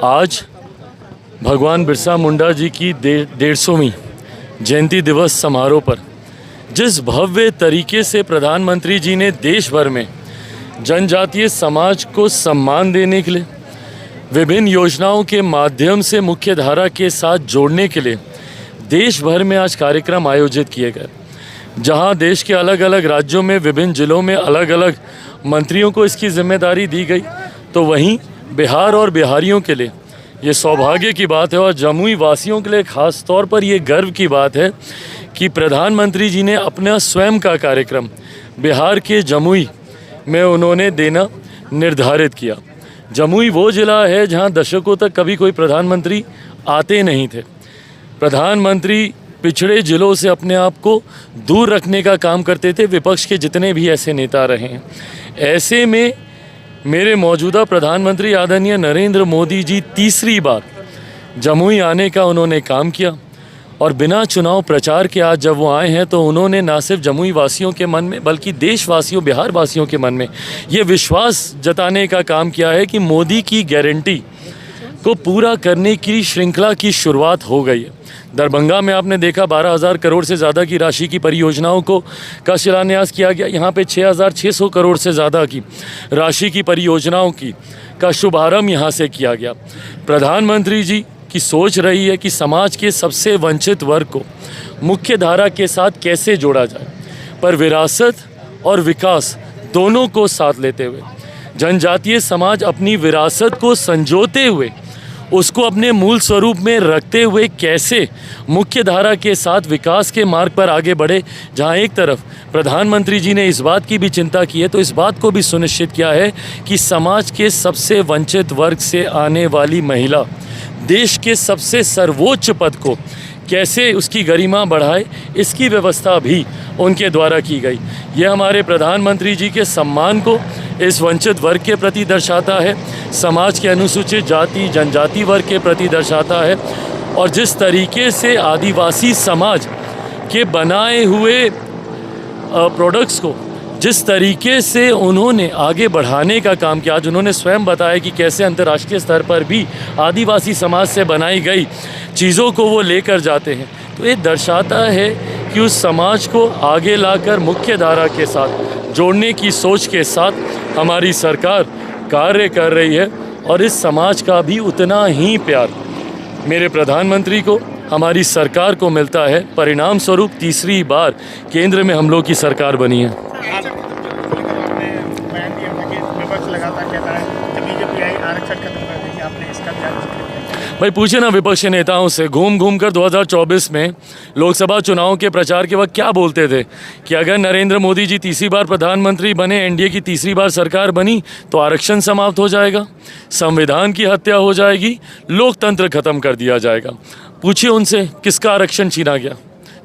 आज भगवान बिरसा मुंडा जी की 150वीं जयंती दिवस समारोह पर जिस भव्य तरीके से प्रधानमंत्री जी ने देश भर में जनजातीय समाज को सम्मान देने के लिए विभिन्न योजनाओं के माध्यम से मुख्य धारा के साथ जोड़ने के लिए देश भर में आज कार्यक्रम आयोजित किए गए, जहां देश के अलग अलग राज्यों में विभिन्न जिलों में अलग अलग मंत्रियों को इसकी जिम्मेदारी दी गई, तो वहीं बिहार और बिहारियों के लिए ये सौभाग्य की बात है और जमुई वासियों के लिए ख़ास तौर पर ये गर्व की बात है कि प्रधानमंत्री जी ने अपना स्वयं का कार्यक्रम बिहार के जमुई में उन्होंने देना निर्धारित किया। जमुई वो ज़िला है जहां दशकों तक कभी कोई प्रधानमंत्री आते नहीं थे। प्रधानमंत्री पिछड़े ज़िलों से अपने आप को दूर रखने का काम करते थे, विपक्ष के जितने भी ऐसे नेता रहे हैं। ऐसे में मेरे मौजूदा प्रधानमंत्री आदरणीय नरेंद्र मोदी जी तीसरी बार जमुई आने का उन्होंने काम किया और बिना चुनाव प्रचार के आज जब वो आए हैं तो उन्होंने ना सिर्फ जमुई वासियों के मन में बल्कि देशवासियों, बिहार वासियों के मन में ये विश्वास जताने का काम किया है कि मोदी की गारंटी को पूरा करने की श्रृंखला की शुरुआत हो गई है। दरभंगा में आपने देखा 12,000 करोड़ से ज़्यादा की राशि की परियोजनाओं का शिलान्यास किया गया। यहाँ पे 6,600 करोड़ से ज़्यादा की राशि की परियोजनाओं का शुभारंभ यहाँ से किया गया। प्रधानमंत्री जी की सोच रही है कि समाज के सबसे वंचित वर्ग को मुख्य धारा के साथ कैसे जोड़ा जाए, पर विरासत और विकास दोनों को साथ लेते हुए जनजातीय समाज अपनी विरासत को संजोते हुए उसको अपने मूल स्वरूप में रखते हुए कैसे मुख्य धारा के साथ विकास के मार्ग पर आगे बढ़े। जहां एक तरफ प्रधानमंत्री जी ने इस बात की भी चिंता की है तो इस बात को भी सुनिश्चित किया है कि समाज के सबसे वंचित वर्ग से आने वाली महिला देश के सबसे सर्वोच्च पद को कैसे उसकी गरिमा बढ़ाए, इसकी व्यवस्था भी उनके द्वारा की गई। ये हमारे प्रधानमंत्री जी के सम्मान को इस वंचित वर्ग के प्रति दर्शाता है, समाज के अनुसूचित जाति जनजाति वर्ग के प्रति दर्शाता है और जिस तरीके से आदिवासी समाज के बनाए हुए प्रोडक्ट्स को जिस तरीके से उन्होंने आगे बढ़ाने का काम किया। आज उन्होंने स्वयं बताया कि कैसे अंतर्राष्ट्रीय स्तर पर भी आदिवासी समाज से बनाई गई चीज़ों को वो लेकर जाते हैं, तो ये दर्शाता है कि उस समाज को आगे लाकर मुख्य धारा के साथ जोड़ने की सोच के साथ हमारी सरकार कार्य कर रही है और इस समाज का भी उतना ही प्यार मेरे प्रधानमंत्री को, हमारी सरकार को मिलता है। परिणाम स्वरूप तीसरी बार केंद्र में हम लोग की सरकार बनी है। भाई पूछे ना विपक्ष के नेताओं से, घूम घूम कर 2024 में लोकसभा चुनाव के प्रचार के वक्त क्या बोलते थे कि अगर नरेंद्र मोदी जी तीसरी बार प्रधानमंत्री बने, एनडीए की तीसरी बार सरकार बनी तो आरक्षण समाप्त हो जाएगा, संविधान की हत्या हो जाएगी, लोकतंत्र खत्म कर दिया जाएगा। पूछिए उनसे किसका आरक्षण छीना गया,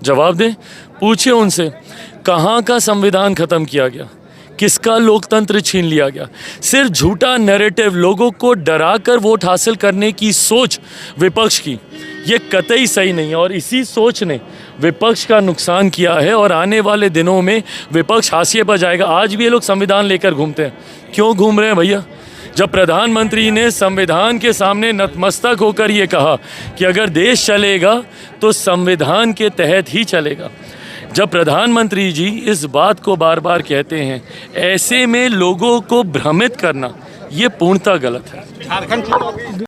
जवाब दें। पूछिए उनसे कहाँ का संविधान खत्म किया गया, किसका लोकतंत्र छीन लिया गया। सिर्फ झूठा नैरेटिव, लोगों को डराकर वोट हासिल करने की सोच विपक्ष की, ये कतई सही नहीं है और इसी सोच ने विपक्ष का नुकसान किया है और आने वाले दिनों में विपक्ष हाशिए पर जाएगा। आज भी ये लोग संविधान लेकर घूमते हैं, क्यों घूम रहे हैं भैया? जब प्रधानमंत्री ने संविधान के सामने नतमस्तक होकर ये कहा कि अगर देश चलेगा तो संविधान के तहत ही चलेगा, जब प्रधानमंत्री जी इस बात को बार बार कहते हैं, ऐसे में लोगों को भ्रमित करना ये पूर्णतः गलत है।